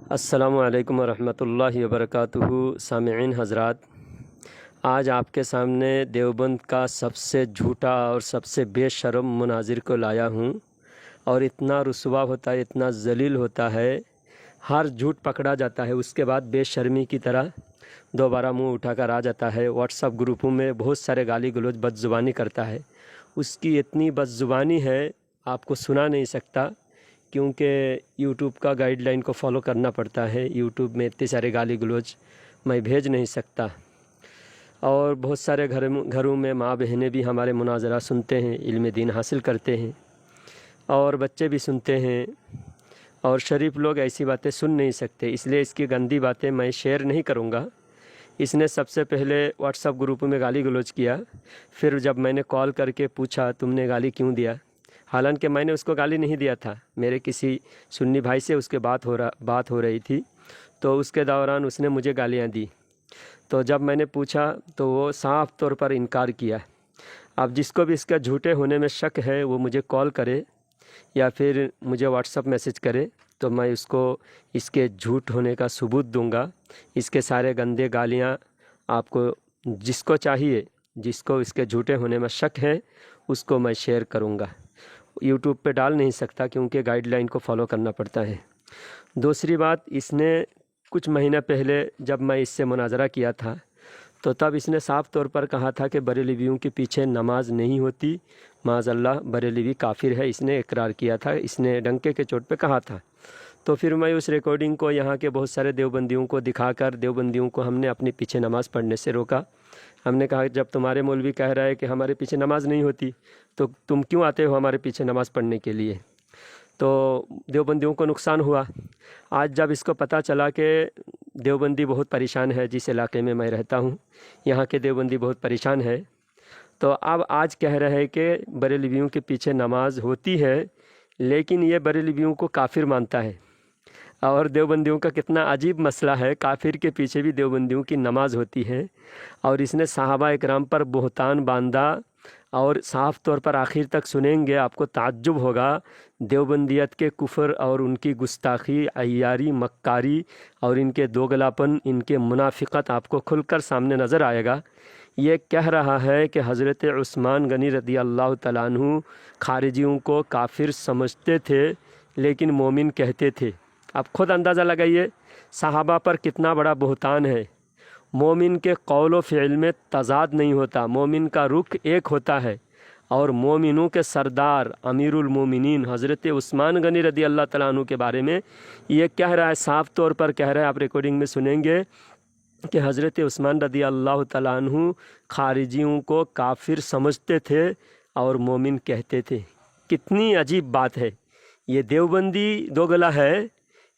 अस्सलामु अलैकुम वरहमतुल्लाहि वबरकातुहू। सामिईन हज़रात, आज आपके सामने देवबंद का सबसे झूठा और सबसे बेशर्म मुनाजिर को लाया हूँ। और इतना रुसवा होता है, इतना जलील होता है, हर झूठ पकड़ा जाता है, उसके बाद बेशर्मी की तरह दोबारा मुंह उठाकर आ जाता है। व्हाट्सअप ग्रुपों में बहुत सारे गाली गलौज बदज़ुबानी करता है। उसकी इतनी बदज़ुबानी है आपको सुना नहीं सकता, क्योंकि यूट्यूब का गाइडलाइन को फॉलो करना पड़ता है। यूट्यूब में इतने सारे गाली गलौज मैं भेज नहीं सकता। और बहुत सारे घरों में माँ बहनें भी हमारे मुनाजरा सुनते हैं, इल्म दीन हासिल करते हैं, और बच्चे भी सुनते हैं। और शरीफ लोग ऐसी बातें सुन नहीं सकते, इसलिए इसकी गंदी बातें मैं शेयर नहीं करूँगा। इसने सबसे पहले व्हाट्सअप ग्रुप में गाली गलौज किया। फिर जब मैंने कॉल करके पूछा तुमने गाली क्यों दिया, हालांकि मैंने उसको गाली नहीं दिया था, मेरे किसी सुन्नी भाई से उसके बात हो रही थी, तो उसके दौरान उसने मुझे गालियां दी। तो जब मैंने पूछा तो वो साफ़ तौर पर इनकार किया। अब जिसको भी इसका झूठे होने में शक है वो मुझे कॉल करे या फिर मुझे व्हाट्सअप मैसेज करे, तो मैं उसको इसके झूठ होने का सबूत दूंगा। इसके सारे गंदे गालियां आपको जिसको चाहिए, जिसको इसके झूठे होने में शक है, उसको मैं शेयर करूंगा। यूट्यूब पे डाल नहीं सकता क्योंकि गाइडलाइन को फॉलो करना पड़ता है। दूसरी बात, इसने कुछ महीना पहले जब मैं इससे मुनाजरा किया था तो तब इसने साफ़ तौर पर कहा था कि बरेलवियों के पीछे नमाज नहीं होती, माज़अल्लाह बरेलवी काफिर है। इसने इकरार किया था, इसने डंके के चोट पे कहा था। तो फिर मैं उस रिकॉर्डिंग को यहाँ के बहुत सारे देवबंदियों को दिखाकर देवबंदियों को हमने अपने पीछे नमाज़ पढ़ने से रोका। हमने कहा जब तुम्हारे मौलवी कह रहा है कि हमारे पीछे नमाज़ नहीं होती, तो तुम क्यों आते हो हमारे पीछे नमाज़ पढ़ने के लिए। तो देवबंदियों को नुकसान हुआ। आज जब इसको पता चला कि देवबंदी बहुत परेशान है, जिस इलाके में मैं रहता हूँ यहाँ के देवबंदी बहुत परेशान है, तो अब आज कह रहे हैं कि बरेलवियों के पीछे नमाज होती है, लेकिन ये बरेलवियों को काफिर मानता है। और देवबंदियों का कितना अजीब मसला है, काफिर के पीछे भी देवबंदियों की नमाज होती है। और इसने सहाबा इकराम पर बुहतान बांधा। और साफ़ तौर पर आखिर तक सुनेंगे आपको ताज्जुब होगा। देवबंदियत के कुफर और उनकी गुस्ताखी, अय्यारी, मक्कारी और इनके दोगलापन, इनके मुनाफिकत आपको खुलकर सामने नज़र आएगा। ये कह रहा है कि हज़रत उस्मान गनी रज़ी अल्लाह तआला अन्हु खारिजियों को काफिर समझते थे लेकिन मोमिन कहते थे। आप खुद अंदाज़ा लगाइए सहाबा पर कितना बड़ा बुहतान है। मोमिन के कौल व फ़िल में तज़ाद नहीं होता, मोमिन का रुख एक होता है। और मोमिनों के सरदार अमीरुल मोमिनीन हज़रत उस्मान गनी रज़ी अल्लाह तआला अन्हु के बारे में ये कह रहा है, साफ़ तौर पर कह रहा है, आप रिकॉर्डिंग में सुनेंगे कि हज़रत उस्मान रज़ी अल्लाह तआला अन्हु खारिजियों को काफिर समझते थे और मोमिन कहते थे। कितनी अजीब बात है। ये देवबंदी दोगला है,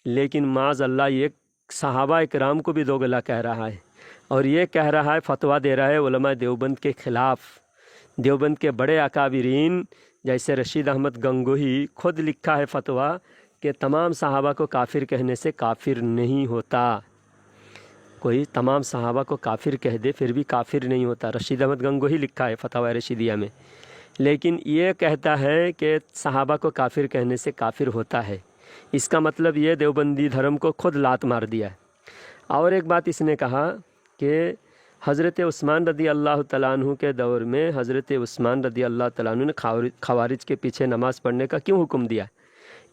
लेकिन माज़अल्लाह ये सहाबा इकराम को भी दोगला कह रहा है। और ये कह रहा है, फतवा दे रहा है उलमा देवबंद के ख़िलाफ़। देवबंद के बड़े अकाबिरीन जैसे रशीद अहमद गंगोही खुद लिखा है फतवा कि तमाम सहाबा को काफिर कहने से काफिर नहीं होता। कोई तमाम सहाबा को काफिर कह दे फिर भी काफिर नहीं होता, रशीद अहमद गंगोही लिखा है फतवा रशीदिया में। लेकिन ये कहता है कि सहाबा को काफिर कहने से काफिर होता है। इसका मतलब ये देवबंदी धर्म को खुद लात मार दिया। और एक बात इसने कहा कि हज़रत उस्मान रज़ी अल्लाह तआला अन्हु के दौर में हज़रत उस्मान रज़ी अल्लाह तआला अन्हु ने खवारिज के पीछे नमाज़ पढ़ने का क्यों हुक्म दिया।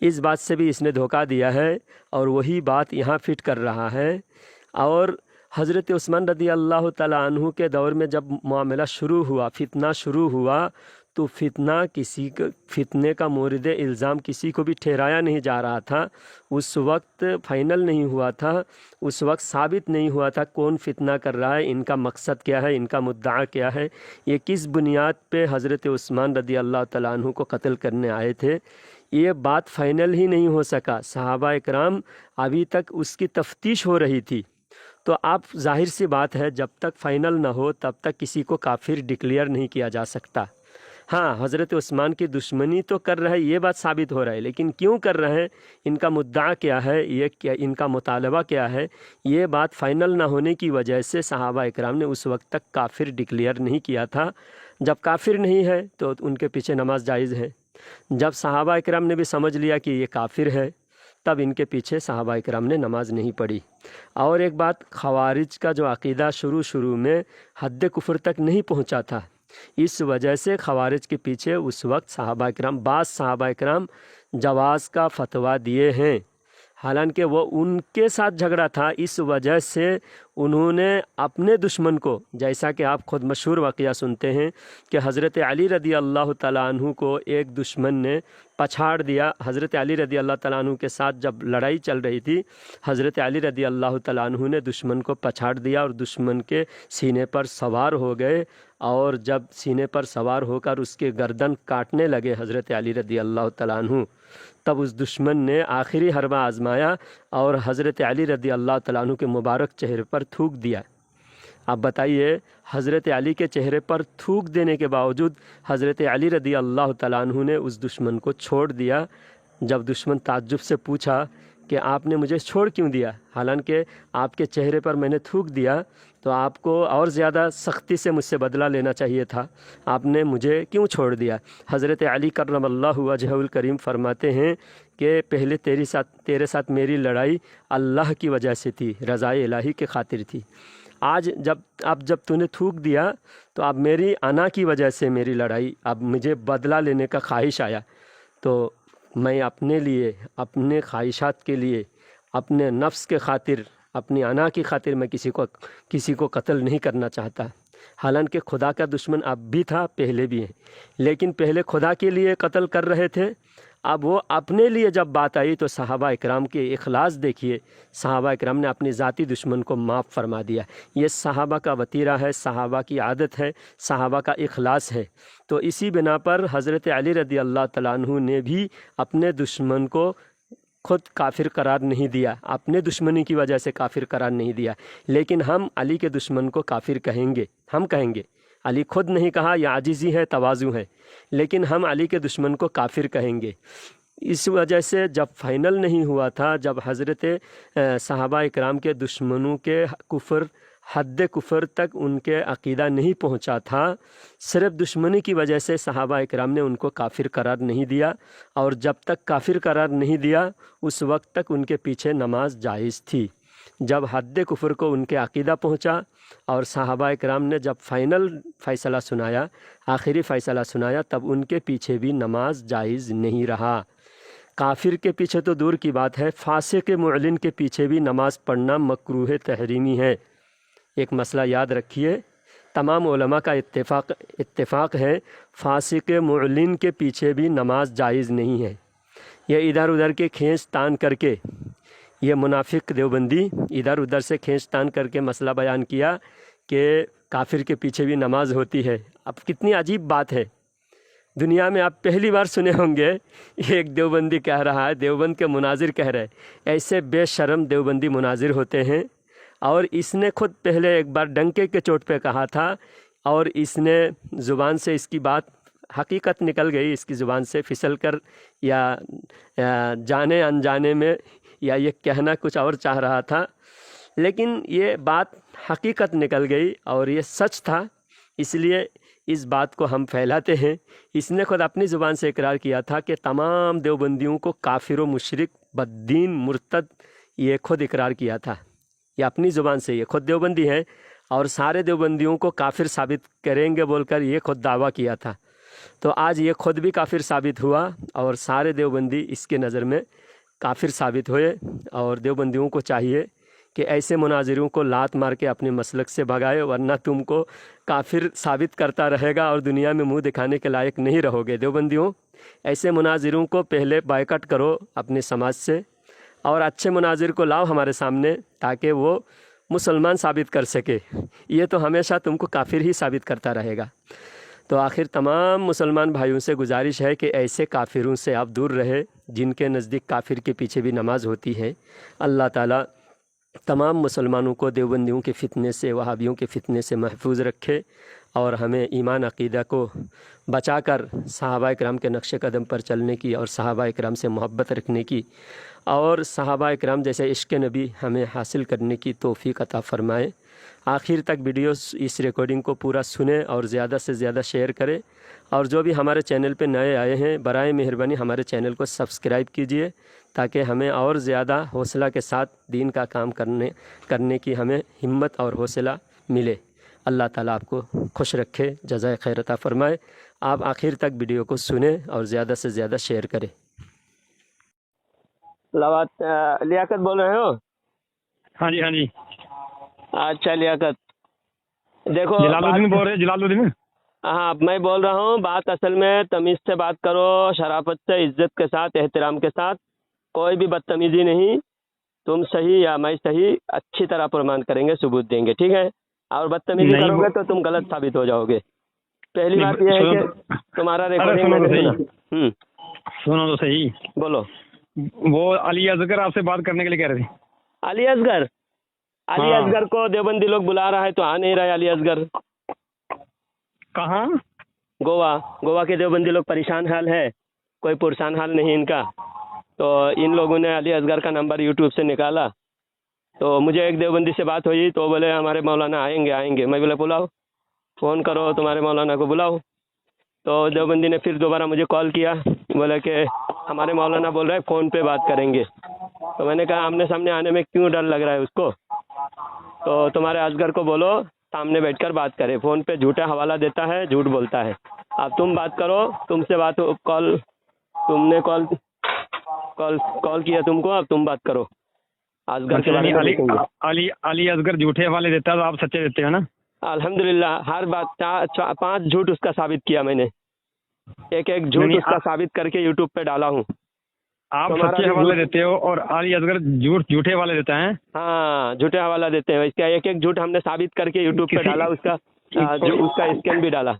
इस बात से भी इसने धोखा दिया है और वही बात यहाँ फिट कर रहा है। और हज़रत उस्मान रज़ी अल्लाह तआला अन्हु के दौर में जब मामला शुरू हुआ, फितना शुरू हुआ, तो फितने का मोरिद इल्ज़ाम किसी को भी ठहराया नहीं जा रहा था। उस वक्त फाइनल नहीं हुआ था, उस वक्त साबित नहीं हुआ था कौन फितना कर रहा है, इनका मकसद क्या है, इनका मुद्दा क्या है, ये किस बुनियाद पे हज़रत उस्मान रज़ी अल्लाह तआला अन्हु को कत्ल करने आए थे। ये बात फाइनल ही नहीं हो सका। सहाबा इकराम अभी तक उसकी तफ्तीश हो रही थी। तो आप जाहिर सी बात है, जब तक फ़ाइनल ना हो तब तक किसी को काफिर डिक्लेयर नहीं किया जा सकता। हाँ, हज़रत उस्मान की दुश्मनी तो कर रहे हैं, ये बात साबित हो रहा है, लेकिन क्यों कर रहे हैं, इनका मुद्दा क्या है, ये क्या इनका मुतालबा क्या है, ये बात फ़ाइनल ना होने की वजह से सहाबा इकराम ने उस वक्त तक काफिर डिक्लेयर नहीं किया था। जब काफिर नहीं है तो उनके पीछे नमाज जायज़ है। जब सहाबा इकराम ने भी समझ लिया कि ये काफिर है, तब इनके पीछे सहाबा इकराम ने नमाज नहीं पढ़ी। और एक बात, ख़वारिज का जो अक़ीदा शुरू में हद कुफ्र तक नहीं पहुंचा था, इस वजह से ख़वारिज के पीछे उस वक्त सहाबा इकराम, बाज़ सहाबा इकराम जवाज़ का फ़तवा दिए हैं। हालांकि वो उनके साथ झगड़ा था, इस वजह से उन्होंने अपने दुश्मन को, जैसा कि आप ख़ुद मशहूर वाक़या सुनते हैं कि हज़रत अली रदी अल्लाह तआला अन्हु को एक दुश्मन ने पछाड़ दिया। हज़रत अली रदी अल्लाह तआला अन्हु के साथ जब लड़ाई चल रही थी, हज़रत अली रदी अल्लाह तआला अन्हु ने दुश्मन को पछाड़ दिया और दुश्मन के सीने पर सवार हो गए। और जब सीने पर सवार होकर उसके गर्दन काटने लगे हज़रत अली रदी अल्लाह तआला अन्हु, तब उस दुश्मन ने आखिरी हरबा आजमाया और हज़रत अली रदी अल्लाह तआला अन्हु के मुबारक चेहरे पर थूक दिया। आप बताइए, हज़रत अली के चेहरे पर थूक देने के बावजूद हज़रत अली रदी अल्लाह तआला अन्हु ने उस दुश्मन को छोड़ दिया। जब दुश्मन ताज्जुब से पूछा कि आपने मुझे छोड़ क्यों दिया, हालांकि आपके चेहरे पर मैंने थूक दिया तो आपको और ज़्यादा सख्ती से मुझसे बदला लेना चाहिए था, आपने मुझे क्यों छोड़ दिया। हज़रत अली कर्रमल्लाहु वजहुल करीम फरमाते हैं कि पहले तेरे साथ मेरी लड़ाई अल्लाह की वजह से थी, रज़ाए इलाही के खातिर थी। आज जब तूने थूक दिया तो अब मेरी अना की वजह से मेरी लड़ाई, अब मुझे बदला लेने का ख्वाहिश आया, तो मैं अपने लिए, अपने ख्वाहिशात के लिए, अपने नफ्स के खातिर, अपनी अना की खातिर मैं किसी को कत्ल नहीं करना चाहता। हालांकि खुदा का दुश्मन अब भी था, पहले भी है, लेकिन पहले खुदा के लिए कत्ल कर रहे थे, अब वो अपने लिए जब बात आई तो सहाबा इकराम के इखलास देखिए, सहाबा इकराम ने अपनी ज़ाती दुश्मन को माफ़ फरमा दिया। ये सहाबा का वतीरा है, सहाबा की आदत है, सहाबा का इखलास है। तो इसी बिना पर हज़रत अली रदी अल्लाह तआला अन्हु ने भी अपने दुश्मन को खुद काफिर करार नहीं दिया, अपने दुश्मनी की वजह से काफिर करार नहीं दिया। लेकिन हम अली के दुश्मन को काफिर कहेंगे, हम कहेंगे। अली खुद नहीं कहा, यह आजिज़ी है, तवाज़ु है, लेकिन हम अली के दुश्मन को काफिर कहेंगे। इस वजह से जब फाइनल नहीं हुआ था, जब हज़रत सहाबा इकराम के दुश्मनों के कुफ़र, हद कुफ़र तक उनके अक़ीदा नहीं पहुंचा था, सिर्फ दुश्मनी की वजह से सहाबा इकराम ने उनको काफिर करार नहीं दिया। और जब तक काफिर करार नहीं दिया उस वक्त तक उनके पीछे नमाज जायज़ थी। जब हद कुफ़र को उनके अक़ीदा पहुंचा और सहाबा इकराम ने जब फ़ाइनल फ़ैसला सुनाया, आखिरी फ़ैसला सुनाया, तब उनके पीछे भी नमाज जायज़ नहीं रहा। काफिर के पीछे तो दूर की बात है, फासिक मुअलिन के पीछे भी नमाज़ पढ़ना मकरूह तहरीमी है। एक मसला याद रखिए, तमाम उलमा का इत्तेफाक है, फासिक मुअलिन के पीछे भी नमाज जायज़ नहीं है। यह इधर उधर के खींच तान करके, ये मुनाफिक देवबंदी इधर उधर से खींच तान करके मसला बयान किया कि काफिर के पीछे भी नमाज होती है। अब कितनी अजीब बात है, दुनिया में आप पहली बार सुने होंगे एक देवबंदी कह रहा है, देवबंद के मुनाजिर कह रहे, ऐसे बेशर्म देवबंदी मुनाजिर होते हैं। और इसने खुद पहले एक बार डंके के चोट पे कहा था और इसने ज़ुबान से इसकी बात हकीकत निकल गई, इसकी ज़ुबान से फिसल कर, या जाने अनजाने में, या ये कहना कुछ और चाह रहा था, लेकिन ये बात हकीकत निकल गई और ये सच था, इसलिए इस बात को हम फैलाते हैं। इसने खुद अपनी ज़ुबान से इकरार किया था कि तमाम देवबंदियों को काफिर व मुशरिक, बद्दीन, मुर्तद, ये खुद इकरार किया था, ये अपनी ज़ुबान से, ये खुद देवबंदी है और सारे देवबंदियों को काफिर साबित करेंगे बोलकर ये खुद दावा किया था। तो आज ये खुद भी काफिर साबित हुआ और सारे देवबंदी इसके नज़र में काफिर साबित हुए। और देवबंदियों को चाहिए कि ऐसे मुनाजिरों को लात मार के अपने मसलक से भगाए, वरना तुमको काफिर साबित करता रहेगा और दुनिया में मुंह दिखाने के लायक नहीं रहोगे। देवबंदियों, ऐसे मुनाजिरों को पहले बायकट करो अपने समाज से और अच्छे मुनाजिर को लाओ हमारे सामने, ताकि वो मुसलमान साबित कर सके। ये तो हमेशा तुमको काफिर ही साबित करता रहेगा। तो आखिर तमाम मुसलमान भाइयों से गुजारिश है कि ऐसे काफिरों से आप दूर रहे, जिनके नज़दीक काफिर के पीछे भी नमाज होती है। अल्लाह ताला तमाम मुसलमानों को देवबंदियों के फितने से, वहाबियों के फितने से महफूज रखे और हमें ईमान अक़ीदा को बचाकर सहाबा इकराम के नक्श कदम पर चलने की और सहाबा इकराम से मोहब्बत रखने की और सहाबा इकराम जैसे इश्क़ नबी हमें हासिल करने की तौफ़ीक़ अता फ़रमाए। आखिर तक वीडियोस, इस रिकॉर्डिंग को पूरा सुने और ज़्यादा से ज़्यादा शेयर करें। और जो भी हमारे चैनल पे नए आए हैं, बराए मेहरबानी हमारे चैनल को सब्सक्राइब कीजिए, ताकि हमें और ज़्यादा हौसला के साथ दीन का काम करने की हमें हिम्मत और हौसला मिले। अल्लाह ताला आपको खुश रखे, जज़ाए खैर अता फ़रमाए। आप आखिर तक वीडियो को सुने और ज़्यादा से ज़्यादा शेयर करें। लियाकत बोल रहे हो? हाँ जी, हाँ जी। अच्छा लियाकत, देखो जलालुद्दीन बोल रहे, जलालुद्दीन। हाँ, मैं बोल रहा हूँ, बात असल में तमीज़ से बात करो, शराफत से, इज्जत के साथ, एहतराम के साथ, कोई भी बदतमीज़ी नहीं। तुम सही या मैं सही अच्छी तरह प्रमाण करेंगे, सबूत देंगे, ठीक है? और बदतमीज़ी करोगे तो तुम गलत साबित हो जाओगे। पहली बात यह है कि तुम्हारा रिकॉर्डिंग मैंने सुना। सुनो तो सही। बोलो। वो अली असगर आपसे बात करने के लिए कह रहे थे। अली असगर? अली हाँ। असगर को देवबंदी लोग बुला रहा है तो आ नहीं रहा है अली असगर। कहाँ? गोवा। गोवा के देवबंदी लोग परेशान हाल है, कोई पुरसान हाल नहीं इनका। तो इन लोगों ने अली असगर का नंबर यूट्यूब से निकाला, तो मुझे एक देवबंदी से बात हुई तो बोले हमारे मौलाना आएंगे आएंगे। मैं बोला बुलाओ, फ़ोन करो, तुम्हारे मौलाना को बुलाओ। तो देवबंदी ने फिर दोबारा मुझे कॉल किया, बोला कि हमारे मौलाना बोल रहे हैं फ़ोन पे बात करेंगे। तो मैंने कहा आमने सामने आने में क्यों डर लग रहा है उसको? तो तुम्हारे असगर को बोलो सामने बैठकर बात करे, फ़ोन पे झूठा हवाला देता है, झूठ बोलता है। अब तुम बात करो, तुमसे बात कॉल तुमने कॉल कॉल कॉल किया तुमको, अब तुम बात करो असगर के बारे में। अली असगर झूठे हवाले देता है तो आप सच्चे देते हो ना? अल्हम्दुलिल्लाह, हर बात 5 झूठ उसका साबित किया मैंने, एक एक झूठ उसका साबित करके यूट्यूब पे डाला हूँ। आप सच्चे हवाले देते हो और अली असगर झूठे हवाले देता है। हाँ, झूठे हवाला देते हैं। इसका एक एक झूठ हमने साबित करके यूट्यूब पे डाला, उसका स्कैन भी डाला।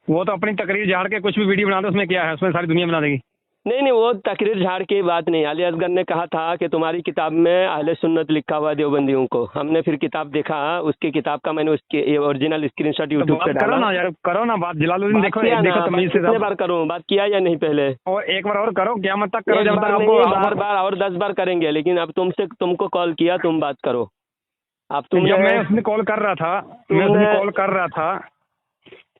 वो तो अपनी तकरीर झाड़ के कुछ भी वीडियो बना दो, उसमें क्या है, उसमें सारी दुनिया बना देगी। नहीं नहीं, वो तकरीर झाड़ की बात नहीं। अली असगर ने कहा था कि तुम्हारी किताब में अहले सुन्नत लिखा हुआ है देवबंदियों को। हमने फिर किताब देखा, उसकी किताब का मैंने उसकी ओरिजिनल स्क्रीनशॉट यूट्यूब पे डाला। करो ना यार, करो ना बात। जलालुद्दीन देखो तमीज से। कितने बार करूँ? बात किया या नहीं पहले? और एक बार और करो, क़यामत तक करो, जब तक आपको बार बार और 10 बार करेंगे। लेकिन अब तुमको कॉल किया, तुम बात करो। अब मैं उसने कॉल कर रहा था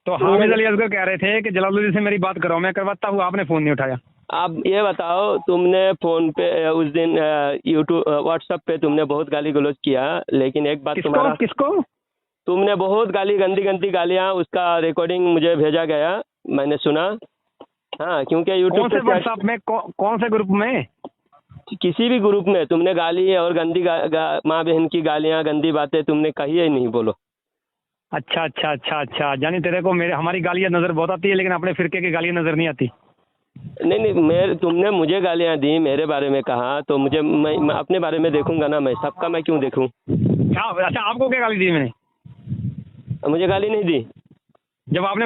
तो हामिद अली असगर कह रहे थे कि जलालुद्दीन से मेरी बात करो, मैं करवाता हूँ, आपने फ़ोन नहीं उठाया। आप ये बताओ, तुमने फ़ोन पे उस दिन यूट्यूब व्हाट्सएप पे तुमने बहुत गाली गलौज किया, लेकिन एक बात किसको? तुमने बहुत गंदी गंदी गालियाँ, उसका रिकॉर्डिंग मुझे भेजा गया, मैंने सुना। हाँ, क्योंकि यूट्यूब पे व्हाट्सएप में कौन से ग्रुप में? किसी भी ग्रुप में तुमने गाली और गंदी माँ बहन की गालियाँ, गंदी बातें तुमने कही है नहीं, बोलो। अच्छा, यानी तेरे को हमारी गालियाँ नज़र बहुत आती है, लेकिन अपने फिरके की गालियाँ नज़र नहीं आती। नहीं, तुमने मुझे गालियाँ दी, मेरे बारे में कहा, तो मैं अपने बारे में देखूंगा ना, मैं सबका मैं क्यों देखूं? अच्छा, आपको क्या गाली दी मैंने? मुझे गाली नहीं दी। जब आपने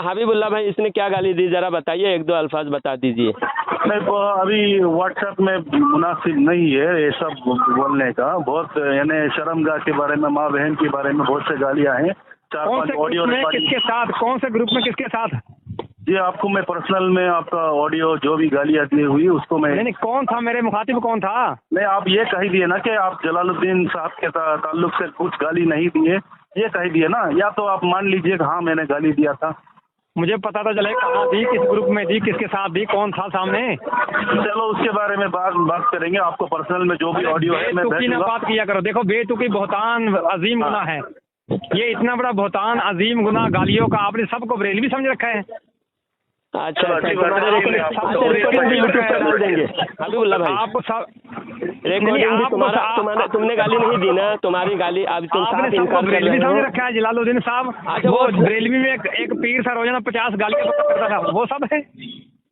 हबीबुल्ला भाई इसने क्या गाली दी, जरा बताइए, 1-2 अल्फाज बता दीजिए। नहीं, अभी व्हाट्सएप में मुनासिब नहीं है ये सब बोलने का। बहुत यानी शर्मगाह के बारे में, माँ बहन के बारे में बहुत से गालियाँ हैं। 4-5 ऑडियो किसके साथ, कौन से ग्रुप में, किसके साथ? जी, आपको मैं पर्सनल में आपका ऑडियो जो भी गालियाँ दी हुई उसको मैं नहीं, कौन था मेरे मुखातिब, कौन था? नहीं, आप ये कह दिए ना कि आप जलालुद्दीन साहब के ताल्लुक से कुछ गाली नहीं दिए, ये कह दिए ना। या तो आप मान लीजिए कि हाँ मैंने गाली दिया था। मुझे पता था चले कहाँ दी, किस ग्रुप में दी, किसके साथ दी, कौन था सामने। चलो उसके बारे में बात करेंगे। आपको पर्सनल में जो भी ऑडियो है मैं भेजूंगा। बात किया करो। देखो, बेतुकी बहुतान अजीम गुनाह है ये, इतना बड़ा बहुतान अजीम गुनाह गालियों का आपने सबको बरेलवी समझ रखा है। अच्छा, हबीबुल्ला भाई, आपको सब रिकॉर्डिंग तुमने गाली नहीं दी ना, तुम्हारी गाली अब तुम साफ इनकार कर रहे हो। समझ रखा है जलालुद्दीन साहब। अच्छा, वो बरेलवी में एक पीर सा रोजाना 50 गालियां करता था, वो सब है।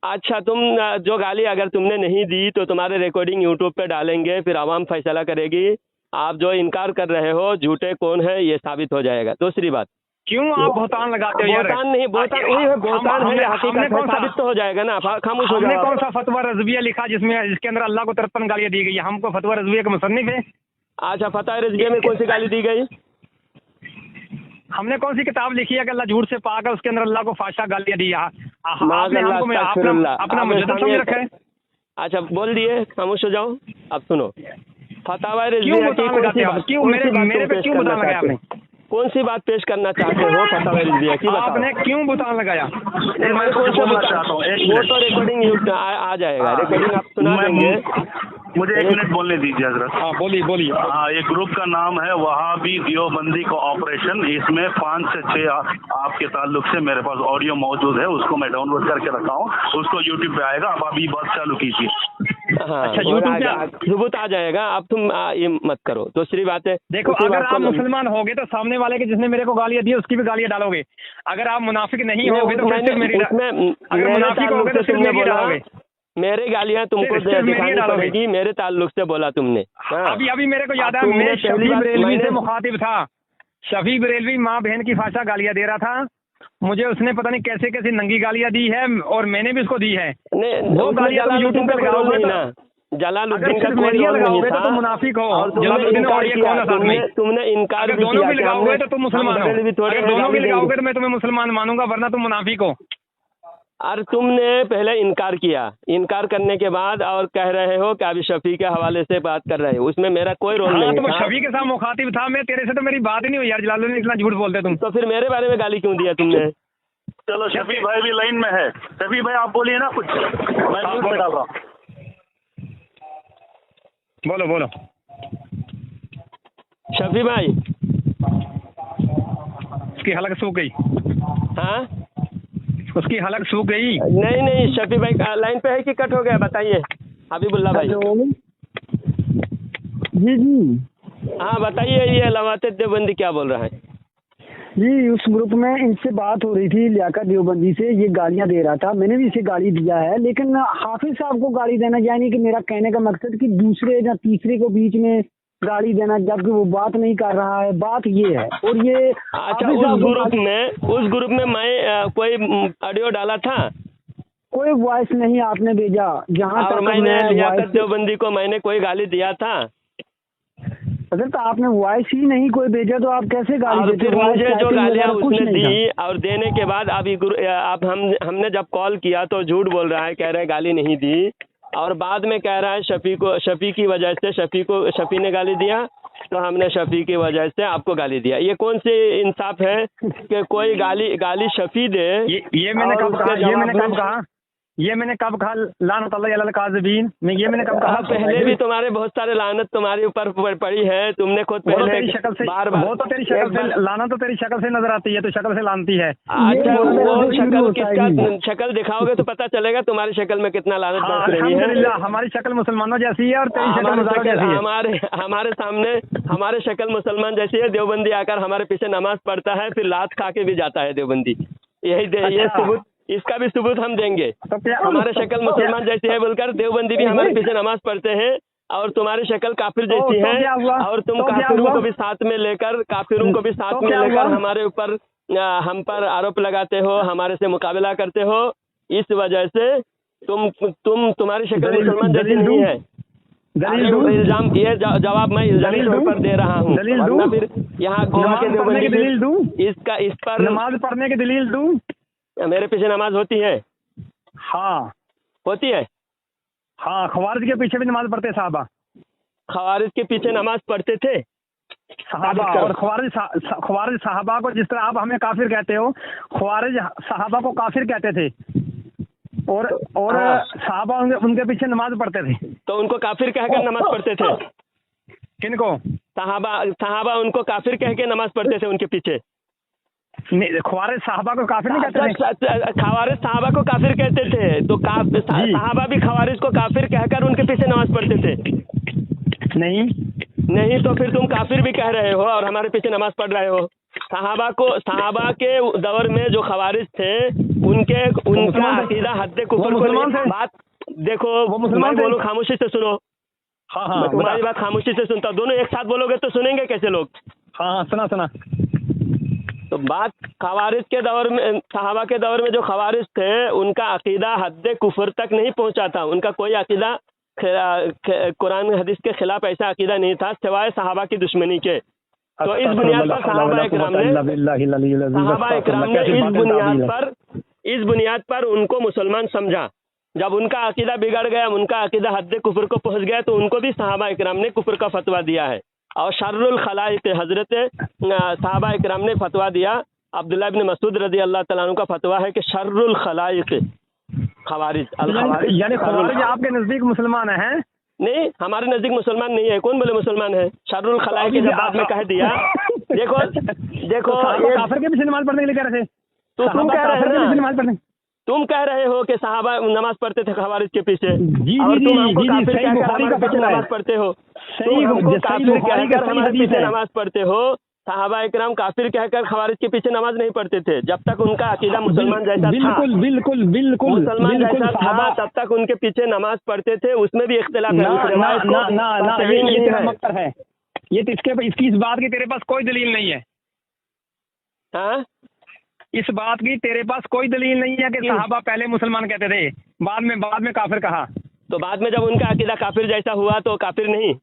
अच्छा, तुम जो गाली अगर तुमने नहीं दी तो तुम्हारे रिकॉर्डिंग यूट्यूब पे डालेंगे, फिर आवाम फैसला करेगी। आप जो इनकार कर रहे हो, झूठे कौन है ये साबित हो जाएगा। दूसरी बात, क्यों आप बहुतान लगाते हो यार? बहुतान नहीं, बहुतान वही है, बहुतान है, हकीकत है, साबित तो हो जाएगा ना। खामोश हो जाओ। हमने कौन सा फतवा रज़विया लिखा जिसके अंदर अल्लाह को 53 गालियां दी गई है? हमको फतवा रज़विया के मुसन्निफ है। अच्छा, फतवा रज़विया में कौन सी गाली दी गई? हमने कौन सी किताब लिखी है कि अल्लाह झूठ से पाक है, उसके अंदर अल्लाह को फाशा गालियां दी? अपना मुजद्दिद समझ रखा है। अच्छा, बोल दिए, खामोश हो जाओ। अब सुनो, फतवा रज़विया क्यों मेरे पे क्यों बताया आपने? कौन सी बात पेश करना चाहते हो फतवा रिजविया की बताओ। आपने क्यों बुतान लगाया? मैं कुछ बोलना चाहता हूँ, एक वो मिनट। तो रिकॉर्डिंग आ जाएगा, रिकॉर्डिंग आप सुना देंगे। मुझे 1 मिनट बोलने दीजिए हजरत। हाँ बोलिए बोलिए। हाँ, ये ग्रुप का नाम है वहाबी देवबंदी कोऑपरेशन। इसमें 5 से 6 आपके ताल्लुक से मेरे पास ऑडियो मौजूद है, उसको मैं डाउनलोड करके रखा हूँ, उसको यूट्यूब पे आएगा। अब अभी बात चालू कीजिए। हाँ, अच्छा, और यूट्यूब सबूत आ जाएगा। अब तुम ये मत करो, दूसरी बात है। देखो, अगर आप मुसलमान होगे तो सामने वाले के जिसने मेरे को गालियां दी उसकी भी गालियां डालोगे। अगर आप मुनाफिक नहीं होगे तो फिर सिर्फ मेरी, अगर मुनाफिक होगे तो सिर्फ मेरी डालोगे। मेरे गालियां तुमको दिखानी पड़ेगी, मेरे ताल्लुक से बोला तुमने। अभी मेरे को याद है, मैं शफी बरेलवी से मुखातिब था। शफी बरेलवी माँ बहन की फाशा गालियां दे रहा था मुझे। उसने पता नहीं कैसे कैसे नंगी गालियां दी है और मैंने भी उसको दी है। वो गालियां तुम यूट्यूब पे लगाओगे ना, जलालुद्दीन का कोई रोल नहीं था, तो मुनाफिक हो। और जलालुद्दीन और ये कौन साथ में? तुमने इनकार भी दोनों किया भी लगाओगे तो तुम मुसलमान हो। अगर दोनों भी लगाओगे तो मैं तुम्हें मुसलमान मानूंगा, वरना तुम मुनाफिक हो। और तुमने पहले इनकार किया, इनकार करने के बाद और कह रहे हो कि अभी शफी के हवाले से बात कर रहे हो, उसमें मेरा कोई रोल नहीं तो था। शफी के साथ मुखातिब था मैं, तेरे से तो मेरी बात ही नहीं हुई यार। जलालुद्दीन इतना झूठ बोलते तुम। तो फिर मेरे बारे में गाली क्यों दिया तुमने? चलो, शफी भाई भी लाइन में है। शफी भाई आप बोलिए ना कुछ, मैं म्यूट पे डाल रहा हूँ। बोलो बोलो। शफी भाई, उसकी हलक सूख गई। हाँ, उसकी हलक सूख गई। नहीं, शफी भाई लाइन पे है कि कट हो गया? बताइए हबीबुल्लाह भाई। जी हाँ बताइए, ये लवाते देवबंदी क्या बोल रहा है? जी, उस ग्रुप में इनसे बात हो रही थी, लियाकत देवबंदी से। ये गालियां दे रहा था, मैंने भी इसे गाली दिया है। लेकिन हाफिज साहब को गाली देना, यानी कि मेरा कहने का मकसद कि दूसरे या तीसरे को बीच में गाली देना, जबकि वो बात नहीं कर रहा है, बात ये है। और ये अच्छा, उस ग्रुप में मैं कोई ऑडियो डाला था? कोई वॉइस नहीं आपने भेजा। जहाँ और तक मैंने लियाकत देवबंदी को मैंने कोई गाली दिया था? अगर तो आपने वॉइस ही नहीं कोई भेजा तो आप कैसे गाली और देते? फिर मुझे जो गालियां उसने दी था। और देने के बाद अब हमने जब कॉल किया तो झूठ बोल रहा है, कह रहा है गाली नहीं दी। और बाद में कह रहा है शफी की वजह से शफी ने गाली दिया, तो हमने शफी की वजह से आपको गाली दिया। ये कौन सी इंसाफ है कि कोई गाली शफी दे? ये मैंने कब कहा? ये मैंने कब कहा? लानत अल्लाह अलल काज़िबीन। ये मैंने कब कहा? पहले भी तुम्हारे बहुत सारे लानत तुम्हारे ऊपर पड़ी है, तुमने खुद पहले तेरी शक्ल से बार-बार वो तो तेरी शक्ल से लानत तो तेरी शक्ल से नजर आती है, तो शक्ल से लानती है। अच्छा, वो शक्ल किसका? शक्ल दिखाओगे तो पता चलेगा तुम्हारी शक्ल में कितना लानत बरस रही है। अल्हम्दुलिल्लाह, हमारी शक्ल मुसलमानों जैसी है और तेरी शक्ल मुसलमानों जैसी है। हमारे सामने हमारे शक्ल मुसलमान जैसी है। देवबंदी आकर हमारे पीछे नमाज पढ़ता है, फिर लात खा के भी जाता है देवबंदी। ये सबूत, इसका भी सबूत हम देंगे। हमारे शक्ल मुसलमान जैसी है बोलकर देवबंदी भी हमारे पीछे नमाज पढ़ते हैं, और तुम्हारी शक्ल काफिर जैसी है। और तुम काफिरों को भी साथ में लेकर हमारे ऊपर हम पर आरोप लगाते हो, हमारे से मुकाबला करते हो। इस वजह से तुम्हारी शक्ल मुसलमान जैसी नहीं है। इल्जाम, ये जवाब मैं इल्जामी तौर पर दे रहा हूँ। फिर यहाँ इस पर नमाज पढ़ने की दलील दूं? मेरे पीछे नमाज होती है? हाँ होती है। हाँ, खवारिज के पीछे भी नमाज पढ़ते साहबा। खवारिज के पीछे नमाज पढ़ते थे साहबा। और खवारिज साहबा को जिस तरह आप हमें काफिर कहते हो, खवारिज साहबा को काफिर कहते थे। और साहबा उनके पीछे नमाज पढ़ते थे। तो उनको काफिर कहकर नमाज पढ़ते थे? किनको? साहबा उनको काफिर कह के नमाज पढ़ते थे उनके पीछे? ख्वारिज साहबा को काफिर नहीं कहते थे? ख्वारिज साहबा को काफिर कहते थे, तो साहबा भी ख्वारिज को काफिर कहकर उनके पीछे नमाज पढ़ते थे? नहीं, तो फिर तुम काफिर भी कह रहे हो और हमारे पीछे नमाज पढ़ रहे हो। साहबा के दौर में जो ख्वारिज थे उनका अकीदा हद कुफर को बात देखो। मैं बोलो, खामोशी से सुनो। हाँ, तुम्हारी बात खामोशी से सुनता। दोनों एक साथ बोलोगे तो सुनेंगे कैसे लोग? हाँ, सुना। तो बात खवारिज के दौर में, सहाबा के दौर में जो खवारिज थे उनका अकीदा हद कुफर तक नहीं पहुंचा था। उनका कोई अकीदा कुरान हदीस के खिलाफ ऐसा अकीदा नहीं था सिवाय सहाबा की दुश्मनी के। तो इस बुनियाद पर सहाबा इकराम ने इस बुनियाद पर उनको मुसलमान समझा। जब उनका अकीदा बिगड़ गया, उनका अकीदा हद कुफर को पहुंच गया, तो उनको भी सहाबा इकराम ने कुफर का फतवा दिया है। और शर्रुल खलाइक हजरत सहाबा इकराम ने फतवा दिया। अब्दुल्ला इब्न मसूद रजी अल्लाह तआला अन्हु का फतवा है कि शर्रुल खलाइक खवारिज अल खवारिज, यानी खवारिज आपके नजदीक मुसलमान हैं? नहीं, हमारे नजदीक मुसलमान नहीं है। कौन बोले मुसलमान है? शर्रुल खलाइक के जब बाद में कह दिया। देखो ये काफिर के पीछे नमाज पढ़ने के लिए कह रहे थे। तो तुम कह रहे हो ना, तुम कह रहे हो कि सहाबा नमाज पढ़ते थे खवारिज के पीछे, जी और जी तुम हमको जी काफिर सही कहकर बुखारी हमारे का पीछे फतवा है। नमाज पढ़ते हो। सही तुम हमको सही काफिर बुखारी का कहकर सही हमारे हदीस पीछे है। नमाज पढ़ते हो। सहाबा इकराम काफिर कहकर खवारिज के पीछे नमाज नहीं पढ़ते थे। जब तक उनका अकीदा मुसलमान जैसा था, बिल्कुल बिल्कुल बिल्कुल मुसलमान बिल्कुल जैसा था, तब तक उनके पीछे नमाज पढ़ते थे। उसमें भी इख्तिलाफ है। ना उस रिवायत को ना ना ना सही ये नहीं तेरा है। मक्कर है। ये तो इसकी इस बात की तेरे पास कोई दलील नहीं है। हाँ, इस बात की तेरे पास कोई दलील नहीं है कि सहाबा पहले मुसलमान कहते थे, बाद में काफिर कहा। तो बाद में जब उनका अकीदा काफिर जैसा हुआ तो काफिर नहीं?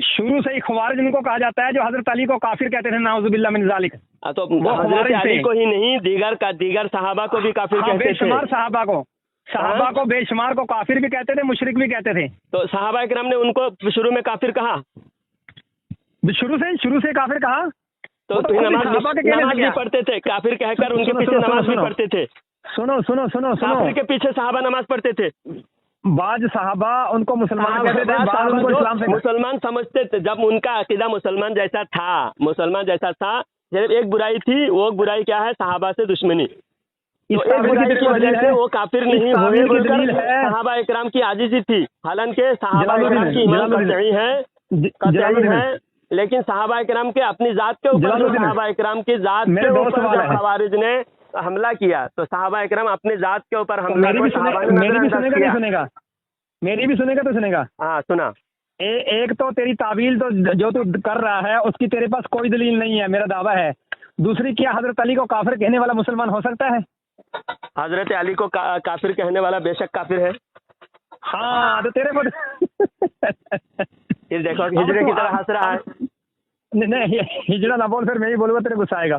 शुरू से ही खवारिज उनको कहा जाता है जो हजरत अली को काफिर कहते थे, नाउजुबिल्लाह मिन ज़ालिक। तो वो हजरत खवारिज अली थे। को ही नहीं, दीगर सहाबा को भी काफिर कहते थे। बेशुमार सहाबा को बेशुमार को काफिर भी कहते थे, मुशरिक भी कहते थे। तो सहाबा इकराम ने उनको शुरू में काफिर कहा? शुरू से काफिर कहा। तो नमाज भी पढ़ते थे काफिर कहकर, उनके पीछे नमाज भी पढ़ते थे। सुनो सुनो सुनो सुनो, काफिर के पीछे सहाबा नमाज पढ़ते थे। बाज सहाबा उनको मुसलमान कहते थे, बाद उनको इस्लाम से मुसलमान समझते थे। जब उनका अकीदा मुसलमान जैसा था, जब एक बुराई थी, वो बुराई क्या है? सहाबा से दुश्मनी। तो एक बुराई की वजह से वो काफिर नहीं हुए बोलकर सहाबा इकराम की आजिज़ी थी। हालांकि सहाबा इकराम की ईमान कतई है, लेकिन सहाबा इकराम के अपनी जात के ऊपर जो सहाबा इकराम की जात के ऊपर जब खवारिज ने हमला किया, तो सहाबा इकराम अपनी जात के ऊपर हमला मेरी भी सुनेगा तो सुनेगा। हाँ सुना। एक तो तेरी तावील तो जो तू कर रहा है उसकी तेरे पास कोई दलील नहीं है, मेरा दावा है। दूसरी, क्या हजरत अली को काफिर कहने वाला मुसलमान हो सकता है? हजरत अली को काफिर कहने वाला बेशक काफिर है। हाँ, तो तेरे को फिर देखो हिजड़े की तरह हंस रहा है। नहीं, हिजड़ा ना बोल, फिर मैं ही बोलूंगा तेरे गुस्सा आएगा।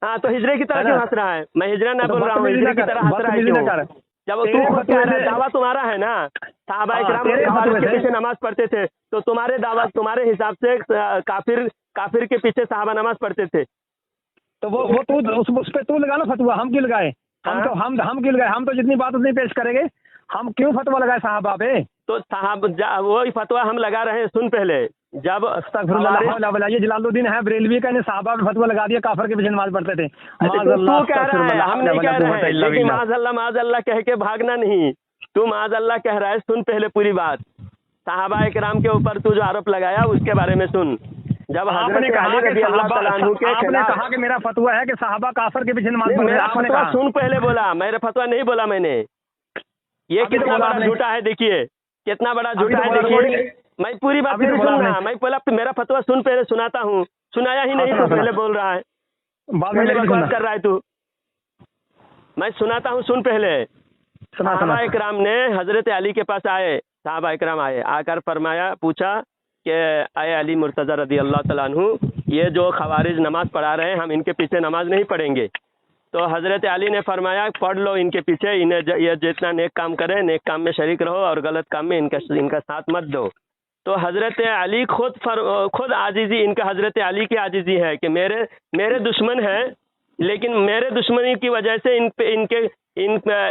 हाँ, तो हिजड़े की तरह क्यों हंस रहा है? मैं हिजड़ा ना बोल रहा हूँ, हिजड़े की तरह हंस रहा है क्यों? जब तू खुद कह रहा है, दावा तुम्हारा है ना, सहाबा इकराम के पीछे नमाज पढ़ते थे, तो तुम्हारे हिसाब से काफिर के पीछे सहाबा नमाज पढ़ते थे। तो वो तू उस पे तू लगा ना फतवा, हम क्यों लगाए? हम क्यों लगाए? हम तो जितनी बात उतनी पेश करेंगे। हम क्यों फतवा लगाए साहबा पे? तो वही फतवा हम लगा रहे हैं। सुन पहले, जब ये जलालुद्दीन है बरेलवी का, साहबा पे फतवा लगा दिया काफिर के पीछे नमाज पढ़ते थे। तू कह रहा है, हम नहीं कह रहे हैं, लेकिन माज़अल्लाह कह के भागना नहीं। तू माज़अल्लाह कह रहा है, सुन पहले पूरी बात। सहाबा इकराम के ऊपर तू जो आरोप लगाया उसके बारे में सुन। जब आपने कहा कि मेरा फतवा है कि साहबा काफिर के पीछे नमाज पढ़ते हैं, आपने कहा। सुन पहले बोला, मेरा फतवा नहीं बोला मैंने। ये कितना बड़ा झूठा है, देखिए कितना बड़ा झूठा है, देखिए। मैं पूरी बात नहीं सुनना, मैं पहला मेरा फतवा सुन, पहले सुनाता हूँ। सुनाया ही नहीं तो पहले बोल रहा है, पहले बकवास कर रहा है तू। मैं सुनाता हूँ, सुन पहले। सहाबा इकराम ने हजरत अली के पास आए, सहाबा इकराम आए, आकर पूछा कि आए अली मुर्तज़ा रदी अल्लाह तआला अन्हु, ये जो खवारिज नमाज पढ़ा रहे हैं, हम इनके पीछे नमाज नहीं पढ़ेंगे। तो हजरत अली ने फरमाया, पढ़ लो इनके पीछे, इन्हें ये जितना नेक काम करे, नेक काम में शरीक रहो और गलत काम में इनका साथ मत दो। तो हजरत अली खुद आजिज़ी, इनका हजरत अली की आजिज़ी है कि मेरे दुश्मन है, लेकिन मेरे दुश्मनी की वजह से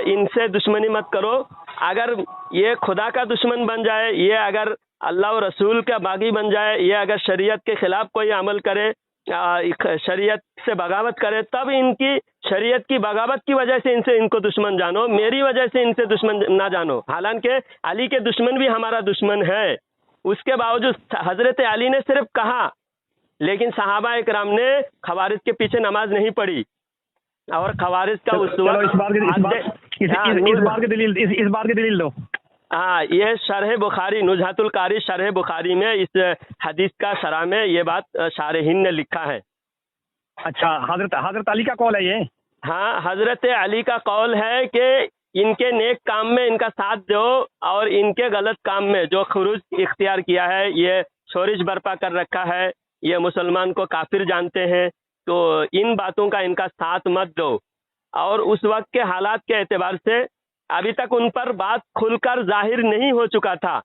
इनसे दुश्मनी मत करो। अगर ये खुदा का दुश्मन बन जाए, ये अगर अल्लाह और रसूल का बागी बन जाए, ये अगर शरीयत के खिलाफ कोई अमल करे, शरीयत से बगावत करे, तब इनकी शरीयत की बगावत की वजह से इनको दुश्मन जानो, मेरी वजह से इनसे दुश्मन ना जानो। हालांकि अली के दुश्मन भी हमारा दुश्मन है। उसके बावजूद हजरत अली ने सिर्फ कहा, लेकिन सहाबा इकराम ने खवारिज के पीछे नमाज नहीं पढ़ी। और खवारिज का उस वक्त इस बार की दलील दो। हाँ, ये शरह बुखारी, नुज़हतुल कारी शरह बुखारी में इस हदीस का शरह में ये बात शारहीन ने लिखा है। अच्छा, हजरत अली का कौल है ये? हाँ, हजरत अली का कौल है कि इनके नेक काम में इनका साथ दो और इनके गलत काम में जो खुरूज इख्तियार किया है, ये शोरिश बर्पा कर रखा है, ये मुसलमान को काफिर जानते हैं, तो इन बातों का इनका साथ मत दो। और उस वक्त के हालात के एतबार से अभी तक उन पर बात खुलकर जाहिर नहीं हो चुका था।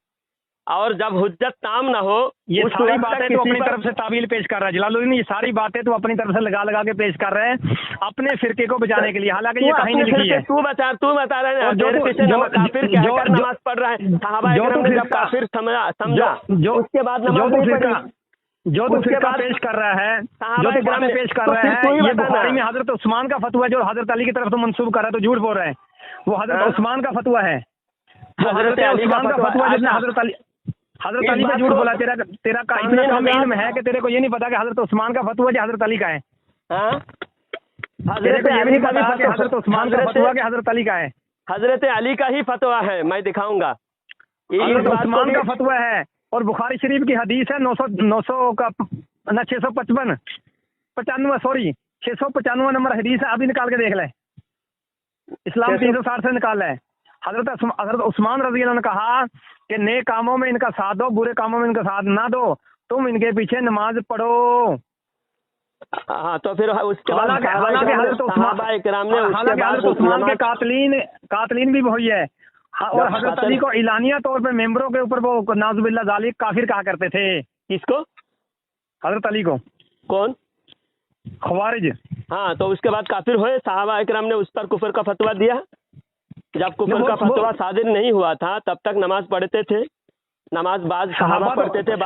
और जब हुज्जत ताम ना हो, ये उस सारी वक्त बातें तक तो किसी अपनी पर- तरफ से तावील पेश कर रहा है जलालुद्दीन, ये सारी बातें तो अपनी तरफ से लगा लगा के पेश कर रहे हैं अपने फिरके को बचाने के लिए, हालांकि ये कहीं नहीं लिखी है। तू बता रहे हैं जो काफिर कहकर नमाज पढ़ रहा है। सहाबा इकराम ने जब काफिर समझा उसके बाद नमाज नहीं पढ़ी। जो तो फिरका पेश कर रहा है, जो तो बातें पेश कर रहा है, ये बुखारी में हजरत उस्मान का फतवा है, जो हजरत अली की तरफ तो मंसूब कर रहा है, तो झूठ बोल रहा है। वो हजरत उस्मान का फतवा है, वो हजरत उस्मान का फतवा जिसने हजरत अली पे झूठ बोला। तेरा का इतना कम इल्म है कि तेरे को ये नहीं पता कि हजरत उस्मान का फतवा जो हजरत अली का है। तेरे को ये भी नहीं पता कि हजरत उस्मान का फतवा कि हजरत अली का है। हजरत अली का ही फतवा है, मैं दिखाऊंगा। हजरत उस्मान का फतवा है और बुखारी शरीफ की हदीस है 900 का ना 695 नंबर हदीस है, अभी निकाल के देख ले। इस्लाम 360 से निकाल है। हजरत उस्मान रज़ी अल्लाह ने कहा कि नेक कामों में इनका साथ दो, बुरे कामों में इनका साथ ना दो, तुम इनके पीछे नमाज पढ़ो। हाँ, तो फिर उसके बाद हालांकि हजरत उस्मान के कातलीन भी वही है। और हजरत अली को इलानिया तौर पे मेंबरों के ऊपर वो नाजुबिल्ला जालिक काफिर कहा करते थे। किसको? हजरत अली को। कौन? खवारिज। हाँ, तो उसके बाद काफिर हुए। सहाबा इकराम ने उस पर कुफर का फतवा दिया। जब कुफर का फतवा सादिर नहीं हुआ था तब तक नमाज पढ़ते थे। नमाज बाद सहाबा पढ़ते थे,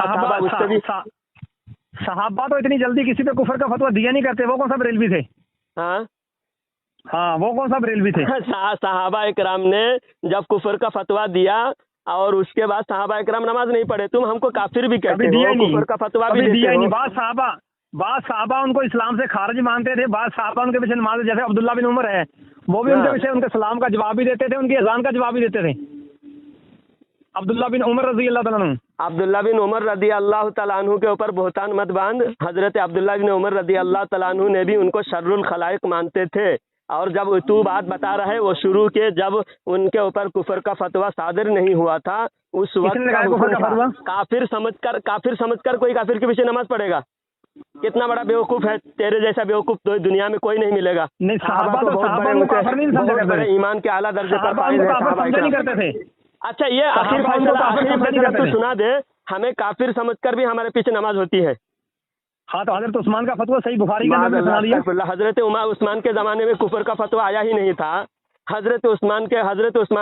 सहाबा तो इतनी जल्दी किसी पे कुफर का फतवा दिया नहीं करते। वो कौन सा बरेलवी थे? हाँ, वो कौन सा बरेलवी थे? सहाबा इकराम ने जब कुफर का फतवा दिया और उसके बाद सहाबा इकराम नमाज नहीं पढ़े। तुम हमको काफिर भी कहते हो, कुफर का फतवा भी दिया देते नहीं। हो। बाद साहबा उनको इस्लाम से खारिज मानते थे। बाद साहबा उनके पीछे नमाज, जैसे अब्दुल्ला बिन उमर है, वो भी उनके पीछे उनके सलाम का जवाब भी देते थे, उनकी अजान का जवाब भी देते थे। अब्दुल्ला बिन उमर रजी अल्लाह तआला अन्हु। अब्दुल्ला बिन उमर रदी अल्लाह तआला अन्हु के ऊपर बोहतान मत बांध। हजरत अब्दुल्ला बिन उमर रदी अल्लाह तआला अन्हु ने भी उनको शर्रुल खलाइक मानते थे। और जब तू बात बता रहा है वो शुरू के, जब उनके ऊपर कुफर का फतवा सादिर नहीं हुआ था उस वक्त काफिर समझकर कोई काफिर के पीछे नमाज पढ़ेगा? कितना बड़ा बेवकूफ है, तेरे जैसा बेवकूफ तो दुनिया में कोई नहीं मिलेगा। नहीं, सहाबा तो बहुत बड़े ईमान के आला दर्जे पर करते थे। अच्छा, ये आखिर फैसला तू सुना दे, हमें काफिर समझकर भी हमारे पीछे नमाज होती है। हाँ, तो हजरत उस्मान का फतवा सही बुखारी के अंदर सुना दिया। हजरत उस्मान के जमाने में कुफर का फतवा आया ही नहीं था। हजरत उस्मान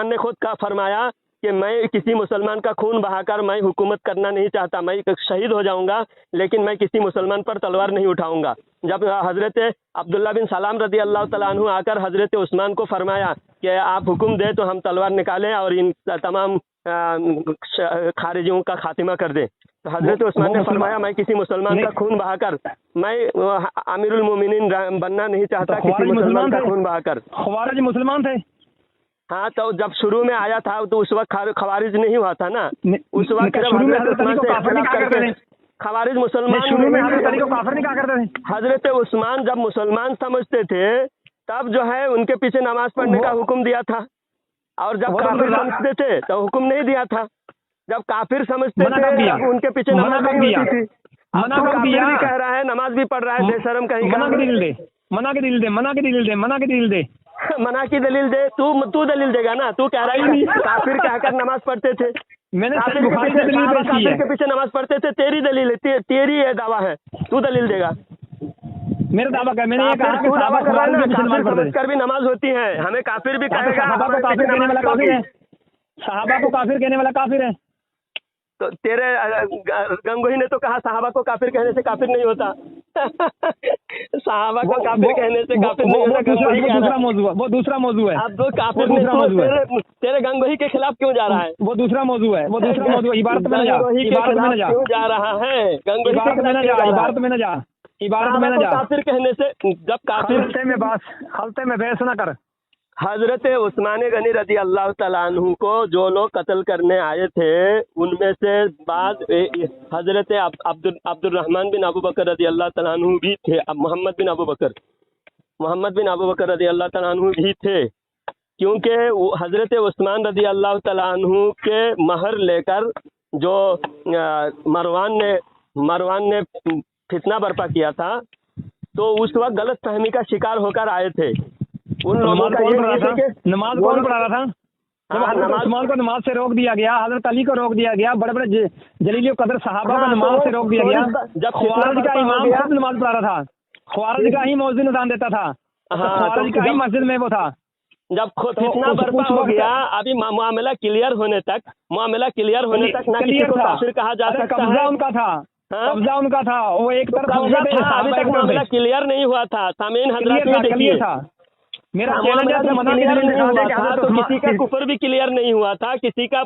ने खुद का फरमाया कि मैं किसी मुसलमान का खून बहाकर मैं हुकूमत करना नहीं चाहता, मैं शहीद हो जाऊंगा लेकिन मैं किसी मुसलमान पर तलवार नहीं उठाऊंगा। जब हजरत अब्दुल्ला बिन सलाम रदी अल्लाह तआला अन्हु आकर हजरत उस्मान को फरमाया कि आप हुक्म दे तो हम तलवार निकालें और इन तमाम खारिजियों का खातिमा कर दें, तो हजरत उस्मान ने फरमाया मैं किसी मुसलमान का खून बहाकर मैं अमीरुल मोमिनीन बनना नहीं चाहता, किसी मुसलमान का खून बहाकर। खवारिज मुसलमान थे। हाँ, तो जब शुरू में आया था तो उस वक्त खवारिज नहीं हुआ था ना। उस वक्त खवारिज मुसलमान शुरू में हजरत अली को काफिर नहीं कहा करते थे। हजरत उस्मान जब मुसलमान समझते थे तब जो है उनके पीछे नमाज पढ़ने का हुक्म दिया था, और जब काफिर समझते थे तो हुक्म नहीं दिया था। जब काफिर समझते थे उनके पीछे नमाज नहीं होती थी। मना कर दिया, कह रहा है नमाज भी पढ़ रहा है, बेशरम कहीं। मना की दलील दे। मना की दलील दे। तू दलील देगा ना? तू कह रहा ही नहीं काफिर कहकर नमाज पढ़ते थे। मैंने काफिर के पीछे नमाज पढ़ते थे, तेरी दलील है, तेरी ये दावा है, तू दलील देगा। मेरा दावा क्या? मैंने ये कहा कि दावा कर भी नमाज होती है, हमें काफिर भी कहेगा। सहाबा को काफिर कहने वाला काफिर है। सहाबा को काफिर कहने वाला काफिर है। तो तेरे गंगोही ने तो कहा सहाबा को काफिर कहने से काफिर नहीं होता। सहाबा को काफिर कहने से काफिर नहीं होता। वो दूसरा मौजू है। अब तो काफिर तेरे गंगोही के खिलाफ क्यों जा रहा है? वो दूसरा मौजू है। इबारत में न जा। क्यों जा रहा है? गंगोही इबारत में न जा। काफिर कहने से जब काफिर हल्ते में बहस न कर। हजरत उस्मान गनी रजी अल्लाह तआला अन्हु को जो लोग कत्ल करने आए थे उनमें से बाद हजरत अब्दुर्रहमान बिन अबू बकर रजी अल्लाह तआला अन्हु भी थे। अब मोहम्मद बिन अबू बकर रजी अल्लाह तआला अन्हु भी थे, क्योंकि हजरत उस्मान रजी अल्लाह तआला अन्हु के महर लेकर जो मरवान ने फितना बर्पा किया था, तो उस वक्त गलत फहमी का शिकार होकर आए थे। उन लोगों का नमाज कौन पढ़ा रहा था? जब हजरत उस्मान को नमाज से रोक दिया गया, हजरत अली को रोक दिया गया, बड़े बड़े जलील कदर सहाबा को नमाज से रोक दिया गया। जब ख्वारिज का इमाम खुद नमाज पढ़ा रहा था, ख्वारिज का ही मौजूद अजान देता था, ख्वारिज का ही मस्जिद में वो था। जब फितना बर्पा हो गया, अभी मामला क्लियर होने तक ना किसी को काफिर कहा जा सकता है। कब्जा उनका था, कब्जा उनका था, वो एक तरफ अभी तक मामला क्लियर नहीं हुआ था। सामीन हजरात में देखिए, मेरा चैलेंज है, क्लियर नहीं हुआ था तो किसी का कुफर भी क्लियर नहीं हुआ था, किसी का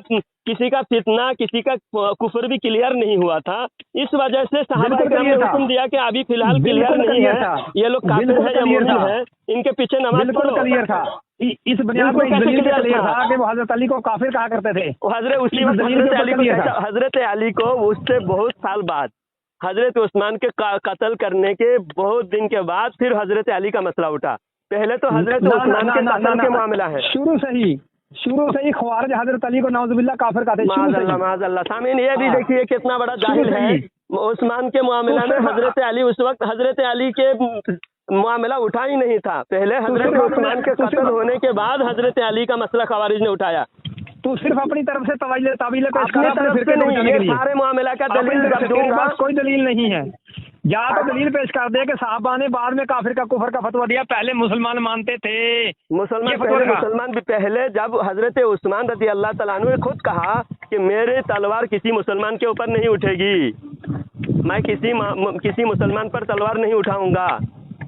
फितना, किसी का कुफर भी क्लियर नहीं हुआ था। इस वजह से सहाबा इकराम ने हुक्म दिया कि अभी फिलहाल क्लियर नहीं है, ये लोग काफिर है या मोमिन है, इनके पीछे नमाज पढ़ो। क्लियर था, इस बुनियाद पर क्लियर था कि वो हजरत अली को काफिर कहा करते थे। हजरत अली को उससे बहुत साल बाद, हजरत उस्मान के कत्ल करने के बहुत दिन के बाद फिर हजरत अली का मसला उठा। पहले तो हजरत उस्मान के कत्ल के मामला है। शुरू से ही ख्वारिज हजरत अली को नाउजुबिल्लाह काफिर कहते थे। माज़अल्लाह। सामीन ये भी देखिए कितना बड़ा जाहिल है। उस्मान के मामला में हजरत अली उस वक्त हजरत अली के मामला उठा ही नहीं था। पहले हजरत उस्मान के कत्ल होने के बाद हजरत अली का मसला ख्वारिज ने उठाया। तू सिर्फ अपनी तरफ से तवीले पेश कर, सारे मामला का दलील दूंगा, कोई दलील नहीं है। या तो दलील पेश कर दे कि साहबा ने बाद में काफिर का कुफर का फतवा दिया, पहले मुसलमान मानते थे। मुसलमान भी पहले, जब हजरत उस्मान रज़ी अल्लाह तआला अन्हु ने खुद कहा कि मेरे तलवार किसी मुसलमान के ऊपर नहीं उठेगी, मैं किसी मुसलमान पर तलवार नहीं उठाऊंगा।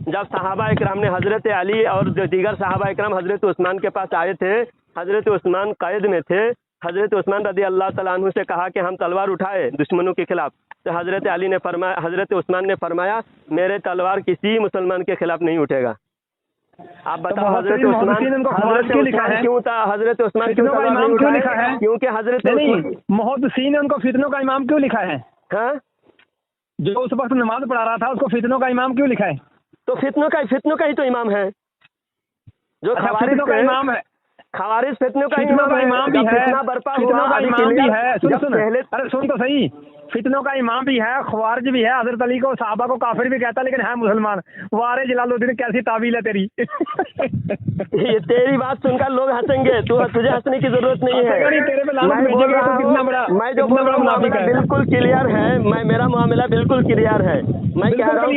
जब सहाबा इकराम ने हजरत अली और दीगर सहाबा इकराम हजरत उस्मान के पास आए थे, हजरत उस्मान कैद में थे, हजरत उस्मान रज़ी अल्लाह तआला अन्हु से कहा कि हम तलवार उठाए दुश्मनों के खिलाफ, तो हजरत अली ने फरमाया, हजरत उस्मान ने फरमाया मेरे तलवार किसी मुसलमान के खिलाफ नहीं उठेगा। आप बताओ हजरत उस्मान क्यों था, हजरत उस्मान क्यों लिखा है? क्योंकि हजरत मुहद्दिसीन ने उनको फितनों का इमाम क्यों लिखा है? हाँ, जो उस वक्त नमाज पढ़ा रहा था उसको फितनों का इमाम क्यों लिखा है? तो फितनों का ही तो इमाम है, जो खवारिज का इमाम है। खवारिज फितनों का इमाम भी है, बर्पा फितनों का इमाम भी है। अरे सुन तो सही, फितनों का इमाम भी है, ख्वारिज भी है। हजरत अली को साहबा को काफिर भी कहता, लेकिन है मुसलमान। वारे जलालुद्दीन कैसी तावील है तेरी। ये तेरी बात सुनकर लोग हंसेंगे, तुझे हंसने की जरूरत नहीं है। मैं जो बोल रहा हूँ बिल्कुल क्लियर है, मेरा मामला बिल्कुल क्लियर है। मैं कह रहा हूँ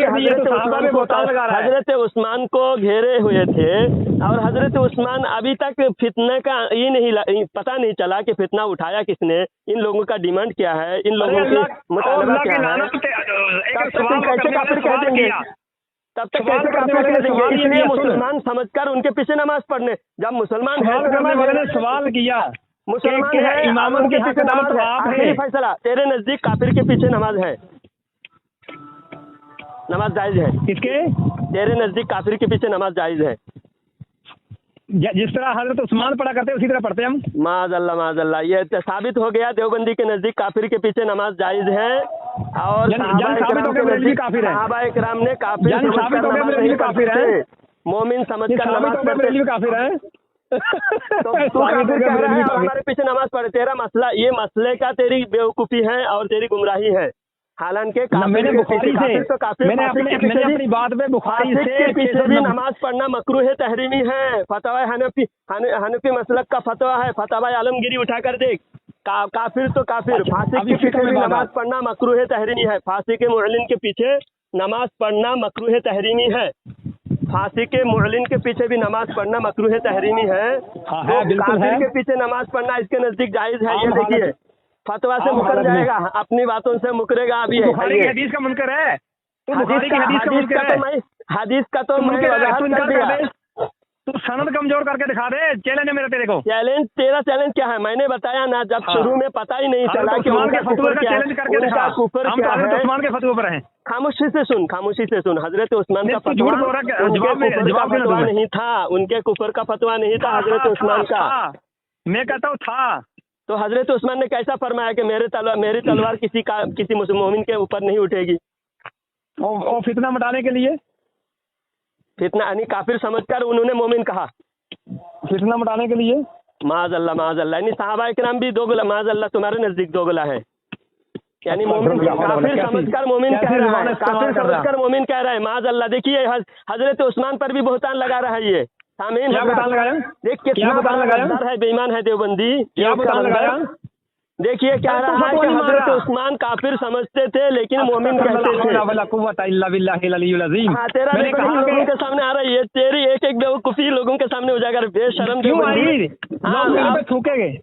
हजरत उस्मान को घेरे हुए थे और हजरत उस्मान अभी तक फितने का ये नहीं पता नहीं चला कि फितना उठाया किसने, इन लोगों का डिमांड क्या है, इन लोगों की मुतालबा क्या है। कैसे काफिर कह देंगे, तब तक कैसे काफिर कह देंगे? इसलिए मुसलमान समझकर उनके पीछे नमाज पढ़ने, जब मुसलमान है सवाल किया, मुसलमान है इमामत के पीछे नमाज है, फैसला तेरे नजदीक काफिर के पीछे नमाज है, नमाज जायज है? किसके? तेरे नजदीक काफिर के पीछे नमाज जायज है? जिस तरह हजरत उस्मान पढ़ा करते उसी तरह पढ़ते हम। माज़अल्लाह, ये साबित हो गया देवबंदी के नजदीक काफिर के पीछे नमाज जायज है। और सहाबा इकराम ने काफिर है, मोमिन समझकर नमाज काफिर है। तो तू काफिर कह रहा है हमारे पीछे नमाज पढ़े। तेरा मसला, ये मसले का तेरी बेवकूफ़ी है और तेरी गुमराही है। हालांकि मैंने अपनी बात में बुखारी से पीछे भी नमाज पढ़ना मकरूह तहरीमी है। फतवा हनफी मसलक का फतवा है, फतवा आलमगिरी उठाकर देख। काफिर तो काफिर, फांसी के पीछे भी नमाज पढ़ना मकरूह तहरीमी है। फांसी के मुअल्लिन के पीछे नमाज पढ़ना मकरूह तहरीमी है। फांसी के मुअल्लिन के पीछे भी नमाज पढ़ना मकरूह तहरीमी है। काफिर के पीछे नमाज पढ़ना इसके नजदीक जायज है। ये देखिए फतवा से मुकर जाएगा, अपनी बातों से मुकरेगा। अभी हदीस का मुनकर है, हदीस का तो मैंने वजाहत कर दिया। तू सनद कमजोर करके दिखा दे। चैलेंज है मेरा तेरे को। तेरा चैलेंज क्या है? मैंने बताया ना, जब शुरू में पता ही नहीं चला कि उनका कुफर क्या है, उनका कुफर क्या है। उस्मान के फतवे पर हैं। खामोशी से सुन। हजरत उस्मान का फतवा नहीं था, उनके कुफर का फतवा नहीं था हजरत उस्मान का। मैं कहता हूँ था। तो हजरत उस्मान ने कैसा फरमाया कि मेरी तलवार किसी मोमिन के ऊपर नहीं उठेगी? और फितना मिटाने के लिए, फितना यानी काफिर समझकर उन्होंने मोमिन कहा, फितना मिटाने के लिए। माज़अल्लाह, यानी सहाबा इकराम भी दोगला, माज़अल्लाह तुम्हारे नजदीक दोगला है। यानी मोमिन काफिर समझकर मोमिन कह रहा है, काफिर समझकर मोमिन कह रहा है। माज़अल्लाह, देखिए हजरत उस्मान पर भी बहतान लगा रहा है। ये सामीन क्या बुतान लगाया? देख कितना गद्दार है, बेईमान है देवबंदी। क्या बुतान लगाया? देखिए क्या रहा है कि हजरत उस्मान काफिर समझते थे लेकिन मोमिन कहते थे। हाँ, तेरा देखो लोगों के सामने आ रही है, तेरी एक एक बेवकूफी लोगों के सामने उजागर, बेशरम देवबंदी। हाँ, थूकेगे।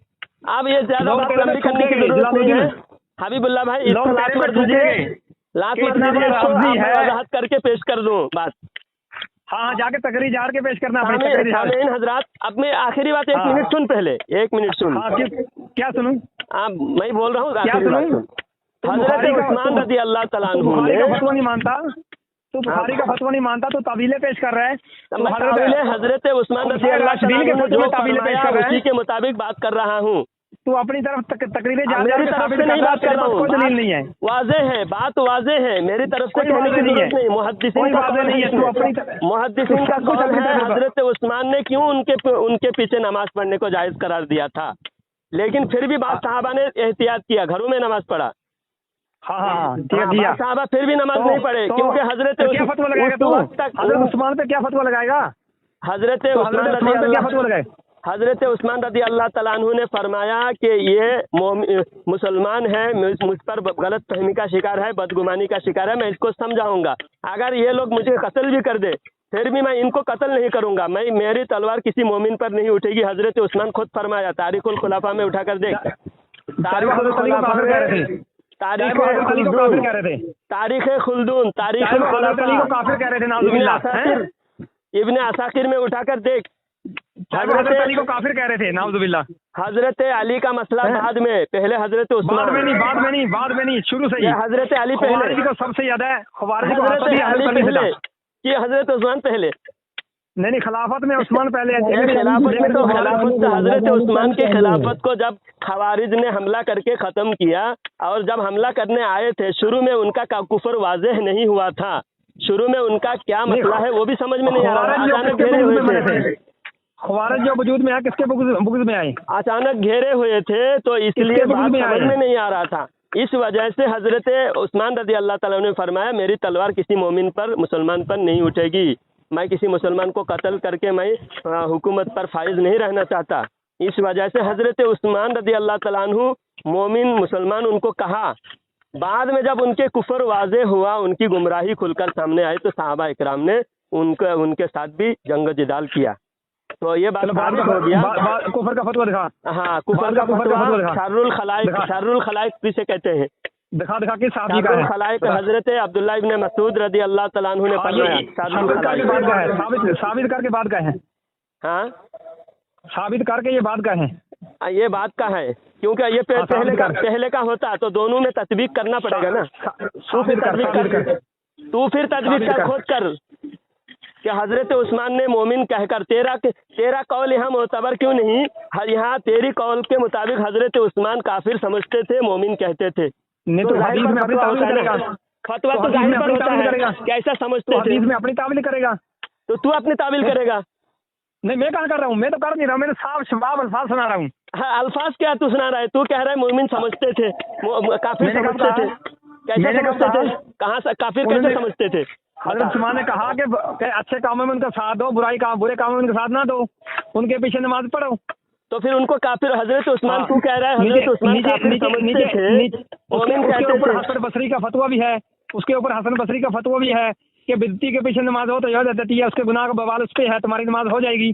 अब ये ज्यादा बात लंबी करने की जरूरत नहीं है हबीबुल्लाह भाई, इसको लात मार दीजिए, लात मार दीजिए, वजाहत करके पेश कर दूं बात। हाँ, जाके तकरीर जार के पेश करना। सामीन हजरात, अब मैं आखिरी बात 1 मिनट सुन, पहले 1 मिनट सुन। हाँ, क्या सुनूं? मैं बोल रहा हूँ, क्या सुनूं? हजरत उस्मान रज़ी अल्लाह तआला अन्हु ने फतवा नहीं मानता, तू बुखारी का फतवा नहीं मानता, तो तावीलें पेश कर रहा है। हजरत उस्मान रज़ी अल्लाह तआला अन्हु ने जो फरमाया उसी के मुताबिक बात कर रहा हूँ। तू अपनी तरफ तकरीरें मेरी तरफ से नहीं बात कर रहा हूँ, दलील नहीं है। वाज़े है, बात वाज़े है, मेरी तरफ से कहने की जरूरत नहीं। मुहद्दिसीन का कौल नहीं है, मुहद्दिसीन का कौल है हजरत उस्मान ने क्यों उनके पीछे नमाज पढ़ने को जायज करार दिया था, लेकिन फिर भी बाद सहाबा ने एहतियात किया, घरों में नमाज पढ़ा। हाँ, सहाबा फिर भी नमाज नहीं पढ़े, क्योंकि हजरत उस्मान पे क्या फतवा लगाएगा? हजरत उस्मान रज़ी अल्लाह तआला अन्हु ने फरमाया कि ये मुसलमान है, मुझ पर गलत फहमी का शिकार है, बदगुमानी का शिकार है, मैं इसको समझाऊंगा। अगर ये लोग मुझे कत्ल भी कर दे फिर भी मैं इनको कत्ल नहीं करूंगा, मेरी तलवार किसी मोमिन पर नहीं उठेगी। हजरत उस्मान खुद फरमाया, तारीखुल खुलाफा में उठाकर देख, तारीख खुल्दून, इब्ने असाकिर में उठाकर देख, हजरत अली को काफिर कह रहे थे, नाउजुबिल्लाह। हजरत अली का मसला बाद में, पहले हजरत उस्मान, बाद में नहीं, शुरू से ही हजरत अली पहले को सबसे ज्यादा है, कि हजरत उस्मान पहले नहीं, खिलाफत में उस्मान पहले। खिलाफत में तो हजरत उस्मान की खिलाफत को जब खवारिज ने हमला करके खत्म किया, और जब हमला करने आए थे शुरू में उनका कुफर वाज़ेह नहीं हुआ था, शुरू में उनका क्या मसला है वो भी समझ में नहीं आ रहा। अचानक घेरे हुए थे खवारिज, जो वजूद में है किसके बुग़्ज़ में आए? अचानक घेरे हुए थे, तो इसलिए बात समझ में नहीं आ रहा था। इस वजह से हजरत उस्मान रज़ी अल्लाह तआला ने फरमाया, मेरी तलवार किसी मोमिन पर, मुसलमान पर नहीं उठेगी, मैं किसी मुसलमान को कत्ल करके मैं हुकूमत पर फाइज नहीं रहना चाहता। इस वजह से हजरत उस्मान रज़ी अल्लाह तआला अन्हु मोमिन मुसलमान उनको कहा। बाद में जब उनके कुफर वाज़े हुआ, उनकी गुमराही खुलकर सामने आई, तो सहाबा इकराम ने उनके साथ भी जंग जिदाल किया। तो ये बात साबित हो गया। कुफर का फतवा दिखा। हाँ, कुफर का फतवा शर्रुल खलाइक किसे कहते हैं, दिखा कि साबित का है। खलाइक हजरत अब्दुल्ला इब्न मसूद रज़ी अल्लाह तआला अन्हु ने फरमाया, साबित करके बात का है। हाँ, साबित करके ये बात का है, ये बात का है, क्योंकि ये पहले का होता तो दोनों में तस्बीक करना पड़ेगा ना। तू फिर तस्बीक कर खुद कर कि हजरत उस्मान ने मोमिन कहकर, तेरा कौल यहाँ मोतबर क्यों नहीं? यहाँ तेरी कौल के मुताबिक हजरत उस्मान काफिर समझते थे, मोमिन कहते थे। नहीं तो हदीस में अपनी तावील करेगा, फतवा तो जाहिर पर होता है, कैसा समझते थे? हदीस में अपनी तावील करेगा, तो तू अपनी तावील करेगा। नहीं, मैं कहाँ कर रहा हूँ, मैं तो कर नहीं रहा हूँ, मैंने साफ शबाब अल्फाज सुना रहा हूँ। हाँ, अल्फाज क्या तू सुना रहा है? तू कह रहा है मोमिन समझते थे, काफिर समझते थे, कैसे समझते थे? कहाँ से काफिर कैसे समझते थे? हजरत उस्मान ने कहा कि अच्छे कामों में उनका साथ दो, बुरे कामों में उनका साथ ना दो, उनके पीछे नमाज पढ़ो। तो फिर उनको काफिर, हजरत उस्मान तू कह रहा है हजरत उस्मान काफिर समझते थे, उसके ऊपर हसन बसरी का फतवा भी है, उसके ऊपर हसन बसरी का फतवा भी है कि बिदती के पीछे नमाज हो तो याद देती है, उसके गुनाह का बवाल उस पे है, तुम्हारी नमाज हो जाएगी,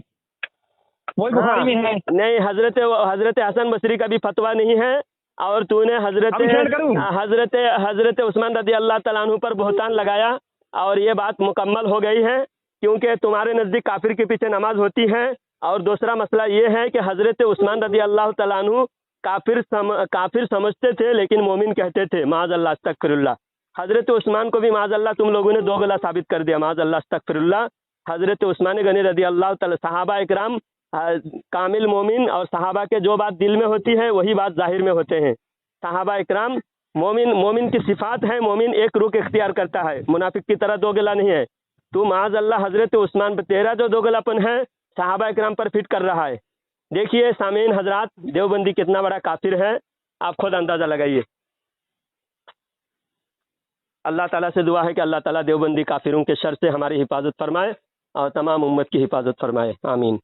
वही बुखारी में है। नहीं, हजरत हसन बसरी का भी फतवा नहीं है, और तूने हजरत उस्मान रज़ी अल्लाह तआला अन्हु पर बहतान लगाया, और ये बात मुकम्मल हो गई है, क्योंकि तुम्हारे नज़दीक काफिर के पीछे नमाज होती है। और दूसरा मसला ये है कि हजरत उस्मान रज़ी अल्लाह तआला अन्हु काफिर समझते थे लेकिन मोमिन कहते थे। माज़अल्लाह अस्तगफिरुल्लाह। हजरत उस्मान को भी माज़अल्लाह तुम लोगों ने दो गला साबित कर दिया। माज़अल्लाह अस्तगफिरुल्लाह। हजरत उस्मान गनी रज़ी अल्लाह तआला, सहाबा इकराम कामिल मोमिन, और सहाबा के जो बात दिल में होती है वही बात जाहिर में होते हैं। सहाबा इकराम मोमिन की सिफात है, मोमिन एक रुख इख्तियार करता है, मुनाफिक की तरह दो गला नहीं है। तू माज़अल्लाह हजरत उस्मान पर तेरा जो दो गलापन है सहाबा इकराम पर फिट कर रहा है। देखिए सामीन हजरात, देवबंदी कितना बड़ा काफिर है, आप खुद अंदाजा लगाइए। अल्लाह ताला से दुआ है कि अल्लाह ताला देवबंदी काफिरों के शर से हमारी हिफाजत फरमाए। और तमाम उम्मत की हिफाजत फरमाए। आमीन।